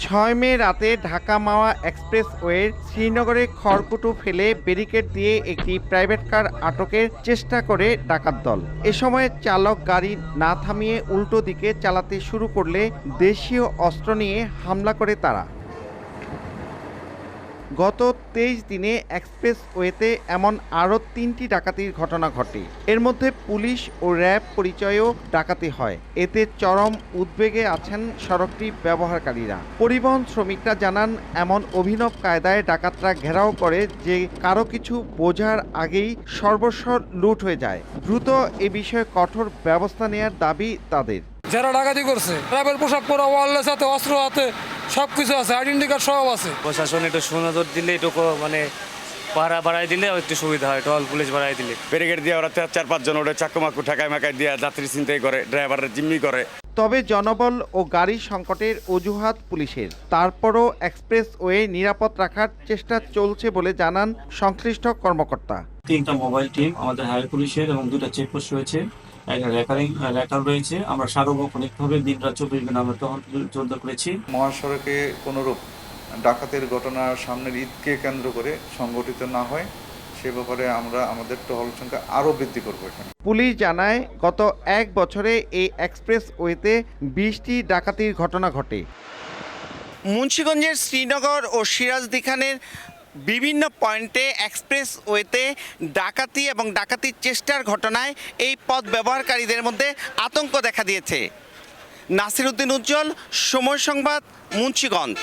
6 মে রাতে ঢাকা মাওয়া এক্সপ্রেসওয়ের শ্রীনগরে খড়কুটো ফেলে ব্যারিকেড দিয়ে একটি প্রাইভেট কার আটকের চেষ্টা করে ডাকাত দল। এ সময় চালক গাড়ি না থামিয়ে উল্টো দিকে চালাতে শুরু করলে দেশীয় অস্ত্র নিয়ে হামলা করে তারা। গত 23 দিনে এক্সপ্রেসওয়েতে এমন আরও 3টি ডাকাতির ঘটনা ঘটে। এর মধ্যে পুলিশ ও র্যাব পরিচয়েও ডাকাতি হয়। এতে চরম উদ্বেগে আছেন সড়কটি ব্যবহারকারীরা। পরিবহন শ্রমিকরা জানান, এমন অভিনব কায়দায় ডাকাতরা ঘেরাও করে যে কারো কিছু বোঝার আগেই সর্বস্ব লুট হয়ে যায়। দ্রুত এ বিষয়ে কঠোর ব্যবস্থা নেওয়ার দাবি তাদের। যারা ডাকাতি করছে ট্রাইবেল পোশাক পরা, ওয়ারলেস হাতে, অস্ত্র হাতে, সবকিছু আছে, আইডেন্টি কার্ড সব আছে। প্রশাসন একটু সুনজর দিলে, একটু মানে পাহারা বাড়াই দিলে একটু সুবিধা হয়, টল পুলিশ বাড়াই দিলে। ব্যারিকেড দিয়ে ওরা 4-5 জন ওটা চাক্কু ঠেকায় মাকায় দিয়ে যাত্রী ছিনতাই করে, ড্রাইভারের জিম্মি করে। তবে জনবল ও গাড়ি সংকটের অজুহাত পুলিশের। তারপরও এক্সপ্রেসওয়ে নিরাপদ রাখার চেষ্টা চলছে বলে জানান সংশ্লিষ্ট কর্মকর্তা। 3টা মোবাইল টিম আমাদের হায়ার পুলিশের এবং 2টা চেকপোস্ট রয়েছে, একটা রেকার রয়েছে। আমরা সার্বক্ষণিকভাবে দিনরাত 24 ঘন্টা আমরা জোরদার করেছি। মহাসড়কে কোনোরূপ ডাকাতের ঘটনা সামনের ঈদকে কেন্দ্র করে সংগঠিত না হয় সে ব্যাপারে আমরা আমাদের টহল সংখ্যা আরও বৃদ্ধি করবো। এখানে পুলিশ জানায়, গত 1 বছরে এই এক্সপ্রেসওয়েতে 20টি ডাকাতির ঘটনা ঘটে। মুন্সিগঞ্জের শ্রীনগর ও সিরাজদিখানের বিভিন্ন পয়েন্টে এক্সপ্রেসওয়েতে ডাকাতি এবং ডাকাতির চেষ্টার ঘটনায় এই পথ ব্যবহারকারীদের মধ্যে আতঙ্ক দেখা দিয়েছে। নাসির উদ্দিন উজ্জ্বল, সময় সংবাদ, মুন্সিগঞ্জ।